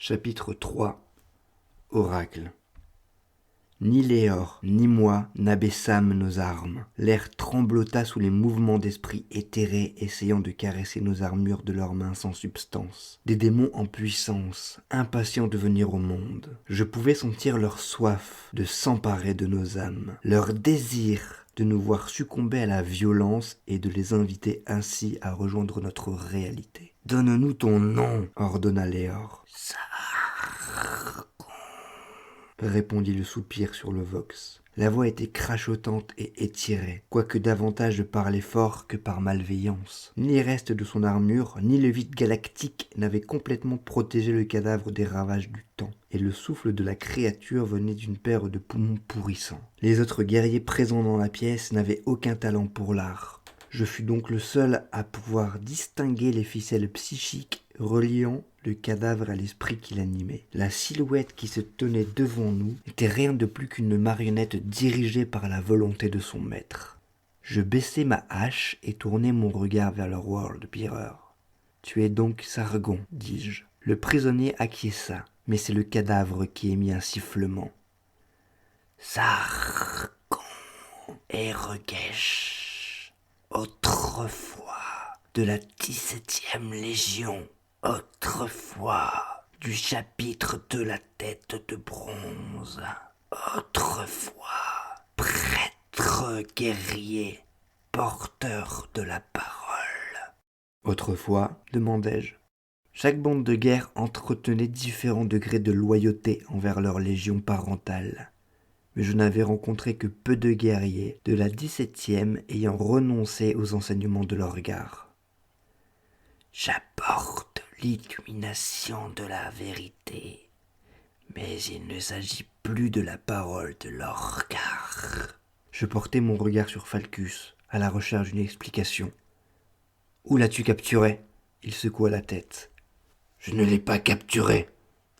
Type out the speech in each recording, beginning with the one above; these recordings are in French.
Chapitre 3. Oracle. Ni Léor, ni moi n'abaissâmes nos armes. L'air tremblota sous les mouvements d'esprits éthérés essayant de caresser nos armures de leurs mains sans substance. Des démons en puissance, impatients de venir au monde. Je pouvais sentir leur soif de s'emparer de nos âmes, leur désir de nous voir succomber à la violence et de les inviter ainsi à rejoindre notre réalité. « Donne-nous ton nom » ordonna Léor. « répondit le soupir sur le vox. La voix était crachotante et étirée, quoique davantage parlait fort que par malveillance. Ni les restes de son armure, ni le vide galactique n'avaient complètement protégé le cadavre des ravages du temps, et le souffle de la créature venait d'une paire de poumons pourrissants. Les autres guerriers présents dans la pièce n'avaient aucun talent pour l'art. Je fus donc le seul à pouvoir distinguer les ficelles psychiques reliant le cadavre à l'esprit qui l'animait. La silhouette qui se tenait devant nous n'était rien de plus qu'une marionnette dirigée par la volonté de son maître. Je baissai ma hache et tournai mon regard vers le World Bearer. « Tu es donc Sargon, dis-je. » Le prisonnier acquiesça, mais c'est le cadavre qui émit un sifflement. « Sargon et Regesh, autrefois de la 17e Légion, autrefois du chapitre de la tête de bronze, autrefois prêtre guerrier, porteur de la parole. » Autrefois, demandai-je. Chaque bande de guerre entretenait différents degrés de loyauté envers leur légion parentale. Mais je n'avais rencontré que peu de guerriers de la 17e ayant renoncé aux enseignements de leur regard. J'apporte l'illumination de la vérité, mais il ne s'agit plus de la parole de leur regard. Je portai mon regard sur Falcus, à la recherche d'une explication. « Où l'as-tu capturé ?» Il secoua la tête. « Je ne l'ai pas capturé.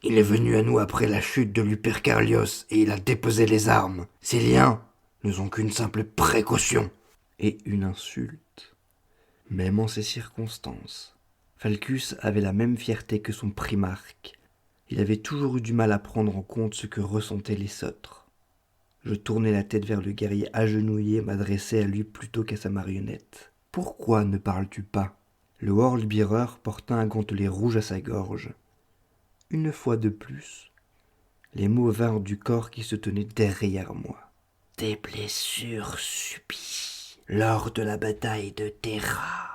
Il est venu à nous après la chute de Lupercalios et il a déposé les armes. Ces liens ne sont qu'une simple précaution. » Et une insulte. Même en ces circonstances, Falcus avait la même fierté que son primarque. Il avait toujours eu du mal à prendre en compte ce que ressentaient les autres. Je tournai la tête vers le guerrier agenouillé et m'adressai à lui plutôt qu'à sa marionnette. « Pourquoi ne parles-tu pas ?» Le World Bearer porta un gantelet rouge à sa gorge. Une fois de plus, les mots vinrent du corps qui se tenait derrière moi. « Des blessures subies lors de la bataille de Terra.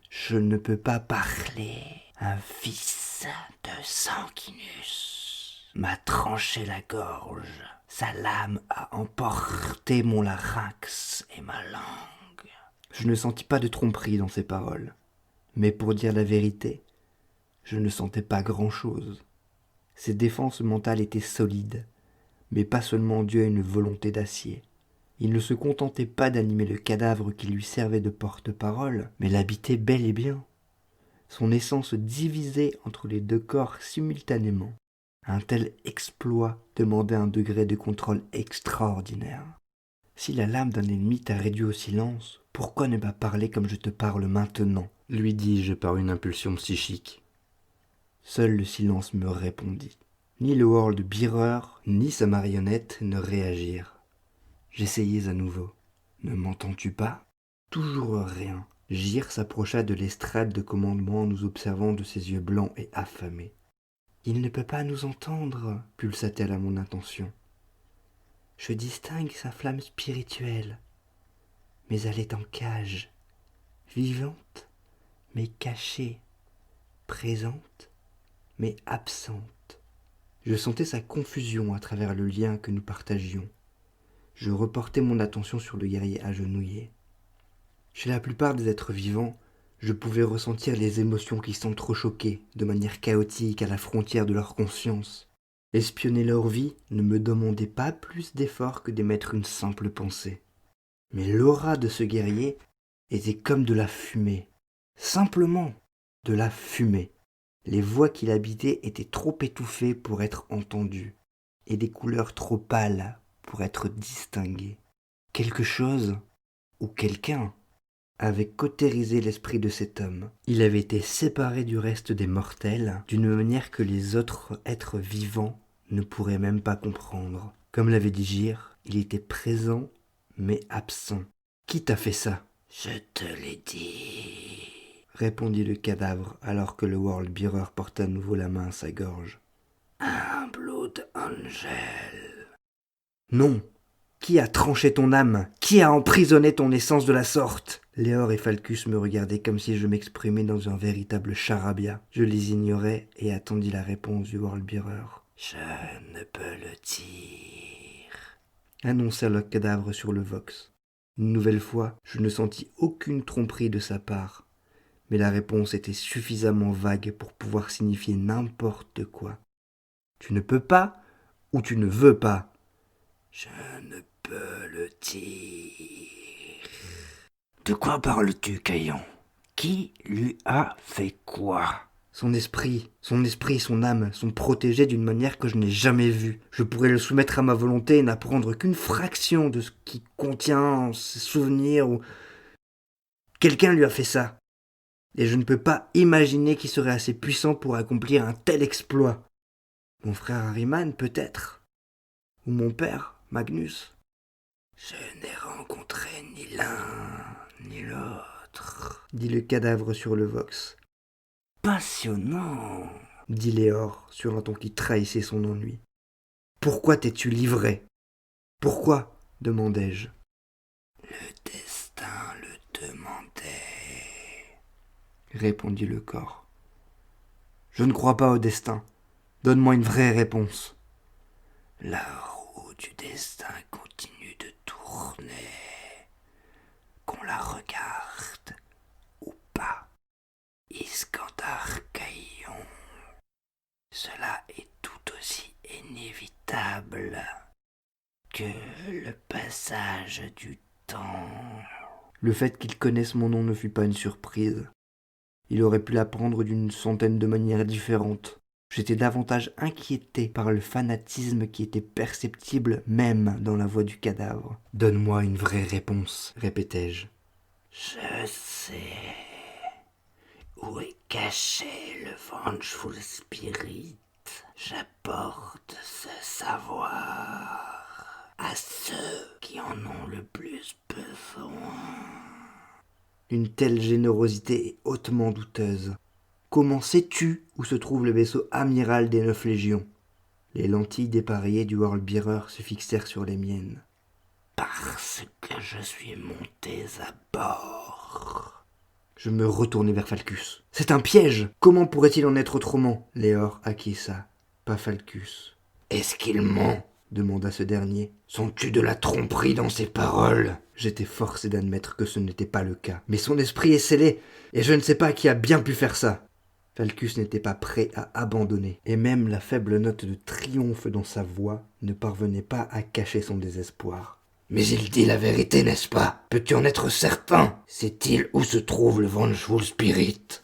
Je ne peux pas parler. Un fils de Sanguinus m'a tranché la gorge. Sa lame a emporté mon larynx et ma langue. » Je ne sentis pas de tromperie dans ces paroles. Mais pour dire la vérité, je ne sentais pas grand-chose. Ses défenses mentales étaient solides, mais pas seulement dû à une volonté d'acier. Il ne se contentait pas d'animer le cadavre qui lui servait de porte-parole, mais l'habitait bel et bien. Son essence se divisait entre les deux corps simultanément. Un tel exploit demandait un degré de contrôle extraordinaire. Si la lame d'un ennemi t'a réduit au silence, pourquoi ne pas parler comme je te parle maintenant ? Lui dis-je par une impulsion psychique. Seul le silence me répondit. Ni le World Bearer, ni sa marionnette ne réagirent. J'essayais à nouveau. Ne m'entends-tu pas ? Toujours rien. Gyr s'approcha de l'estrade de commandement en nous observant de ses yeux blancs et affamés. « Il ne peut pas nous entendre, » pulsa-t-elle à mon intention. « Je distingue sa flamme spirituelle, mais elle est en cage, vivante, mais cachée, présente, mais absente. » Je sentais sa confusion à travers le lien que nous partagions. Je reportai mon attention sur le guerrier agenouillé. Chez la plupart des êtres vivants, je pouvais ressentir les émotions qui s'entrechoquaient de manière chaotique à la frontière de leur conscience. Espionner leur vie ne me demandait pas plus d'efforts que d'émettre une simple pensée. Mais l'aura de ce guerrier était comme de la fumée. Simplement de la fumée. Les voix qui l'habitaient étaient trop étouffées pour être entendues, et des couleurs trop pâles pour être distinguées. Quelque chose, ou quelqu'un, avait cautérisé l'esprit de cet homme. Il avait été séparé du reste des mortels d'une manière que les autres êtres vivants ne pourraient même pas comprendre. Comme l'avait dit Gyr, il était présent mais absent. Qui t'a fait ça ? Je te l'ai dit, répondit le cadavre alors que le World Bearer porta à nouveau la main à sa gorge. Un Blood Angel. Non. Qui a tranché ton âme ? Qui a emprisonné ton essence de la sorte ? Léor et Falcus me regardaient comme si je m'exprimais dans un véritable charabia. Je les ignorais et attendis la réponse du Worldbearer. « Je ne peux le dire, » annonça le cadavre sur le Vox. Une nouvelle fois, je ne sentis aucune tromperie de sa part, mais la réponse était suffisamment vague pour pouvoir signifier n'importe quoi. « Tu ne peux pas ou tu ne veux pas ?»« Je ne peux le dire. » « De quoi parles-tu, Caillon ? Qui lui a fait quoi ? » Son esprit, son âme sont protégés d'une manière que je n'ai jamais vue. Je pourrais le soumettre à ma volonté et n'apprendre qu'une fraction de ce qui contient ses souvenirs ou... Quelqu'un lui a fait ça. Et je ne peux pas imaginer qu'il serait assez puissant pour accomplir un tel exploit. Mon frère Harryman, peut-être ? Ou mon père, Magnus ? Je n'ai rencontré ni l'un ni l'autre, dit le cadavre sur le Vox. Passionnant, dit Léor sur un ton qui trahissait son ennui. Pourquoi t'es-tu livré ? Pourquoi ? Demandai-je. Le destin le demandait, répondit le corps. Je ne crois pas au destin. Donne-moi une vraie réponse. La roue du destin continue de tourner, qu'on la regarde ou pas. Iskandar Caillon, cela est tout aussi inévitable que le passage du temps. Le fait qu'il connaisse mon nom ne fut pas une surprise. Il aurait pu l'apprendre d'une centaine de manières différentes. J'étais davantage inquiété par le fanatisme qui était perceptible même dans la voix du cadavre. « Donne-moi une vraie réponse, répétai-je. Je sais où est caché le Vengeful Spirit. J'apporte ce savoir à ceux qui en ont le plus besoin. » Une telle générosité est hautement douteuse. Comment sais-tu où se trouve le vaisseau amiral des 9 légions ? Les lentilles dépareillées du Worldbearer se fixèrent sur les miennes. Parce que je suis monté à bord. Je me retournai vers Falcus. C'est un piège ! Comment pourrait-il en être autrement ? Léor acquiesça, pas Falcus. Est-ce qu'il ment ? Demanda ce dernier. Sens-tu de la tromperie dans ses paroles ? J'étais forcé d'admettre que ce n'était pas le cas. Mais son esprit est scellé, et je ne sais pas qui a bien pu faire ça. Falcus n'était pas prêt à abandonner, et même la faible note de triomphe dans sa voix ne parvenait pas à cacher son désespoir. Mais il dit la vérité, n'est-ce pas ? Peux-tu en être certain ? Sait-il où se trouve le Vengeful Spirit ?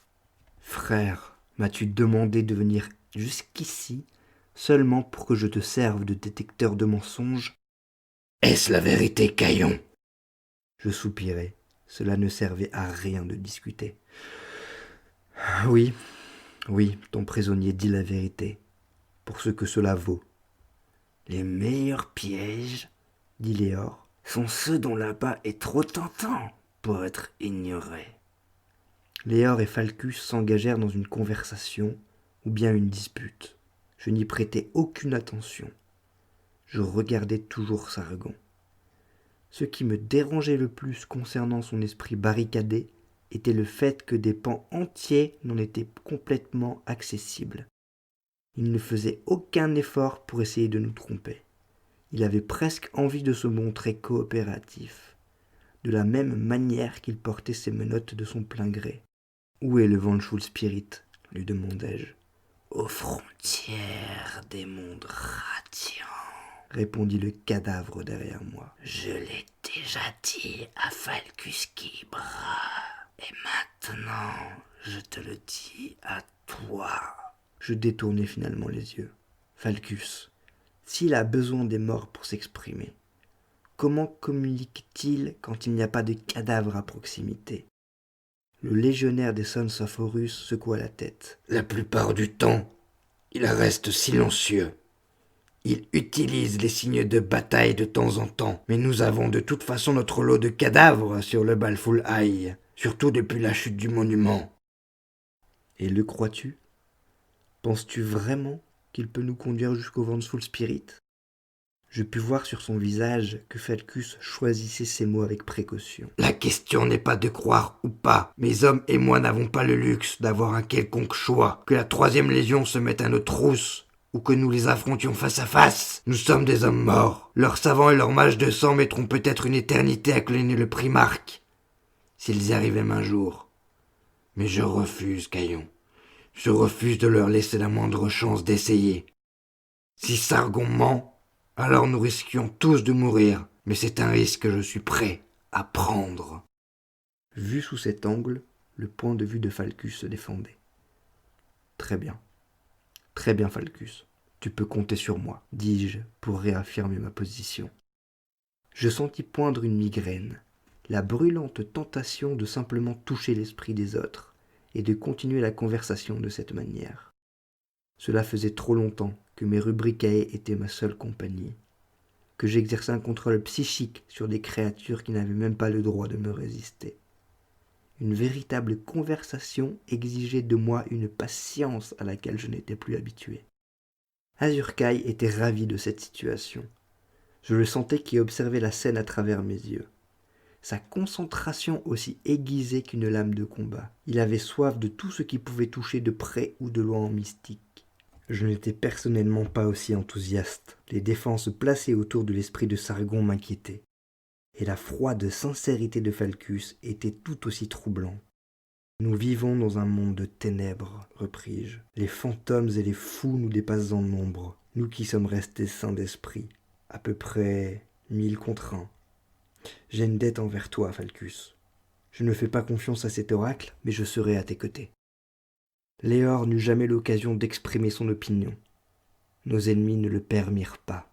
Frère, m'as-tu demandé de venir jusqu'ici seulement pour que je te serve de détecteur de mensonges ? Est-ce la vérité, Caillon ? Je soupirai. Cela ne servait à rien de discuter. Oui, ton prisonnier dit la vérité, pour ce que cela vaut. Les meilleurs pièges, dit Léor, sont ceux dont l'appât est trop tentant pour être ignoré. Léor et Falcus s'engagèrent dans une conversation ou bien une dispute. Je n'y prêtais aucune attention. Je regardais toujours Sargon. Ce qui me dérangeait le plus concernant son esprit barricadé était le fait que des pans entiers n'en étaient complètement accessibles. Il ne faisait aucun effort pour essayer de nous tromper. Il avait presque envie de se montrer coopératif, de la même manière qu'il portait ses menottes de son plein gré. « Où est le Vengeful Spirit ?» lui demandai-je. « Aux frontières des mondes radiants, » répondit le cadavre derrière moi. « Je l'ai déjà dit à Falcus Kibre, et maintenant je te le dis à toi. » Je détournai finalement les yeux. « Falcus, s'il a besoin des morts pour s'exprimer, comment communique-t-il quand il n'y a pas de cadavre à proximité ? Le légionnaire des Sons of Horus secoua la tête. La plupart du temps, il reste silencieux. Il utilise les signes de bataille de temps en temps, mais nous avons de toute façon notre lot de cadavres sur le Baleful Eye, surtout depuis la chute du monument. Et le crois-tu ? Penses-tu vraiment qu'il peut nous conduire jusqu'au Vengeful Spirit ? Je pus voir sur son visage que Falcus choisissait ses mots avec précaution. La question n'est pas de croire ou pas. Mes hommes et moi n'avons pas le luxe d'avoir un quelconque choix. Que la 3e Légion se mette à nos trousses, ou que nous les affrontions face à face. Nous sommes des hommes morts. Leurs savants et leurs mages de sang mettront peut-être une éternité à cloner le Primarque, s'ils y arrivaient un jour. Mais je refuse, Caillon. Je refuse de leur laisser la moindre chance d'essayer. Si Sargon ment, alors nous risquions tous de mourir, mais c'est un risque que je suis prêt à prendre. Vu sous cet angle, le point de vue de Falcus se défendait. Très bien, Falcus, tu peux compter sur moi, dis-je pour réaffirmer ma position. Je sentis poindre une migraine, la brûlante tentation de simplement toucher l'esprit des autres et de continuer la conversation de cette manière. Cela faisait trop longtemps que mes rubricae étaient ma seule compagnie, que j'exerçais un contrôle psychique sur des créatures qui n'avaient même pas le droit de me résister. Une véritable conversation exigeait de moi une patience à laquelle je n'étais plus habitué. Azur-Kai était ravi de cette situation. Je le sentais qui observait la scène à travers mes yeux. Sa concentration aussi aiguisée qu'une lame de combat. Il avait soif de tout ce qui pouvait toucher de près ou de loin en mystique. Je n'étais personnellement pas aussi enthousiaste. Les défenses placées autour de l'esprit de Sargon m'inquiétaient. Et la froide sincérité de Falcus était tout aussi troublante. Nous vivons dans un monde de ténèbres, repris-je. Les fantômes et les fous nous dépassent en nombre, nous qui sommes restés sains d'esprit. À peu près 1000 contre 1. J'ai une dette envers toi, Falcus. Je ne fais pas confiance à cet oracle, mais je serai à tes côtés. Léor n'eut jamais l'occasion d'exprimer son opinion. Nos ennemis ne le permirent pas.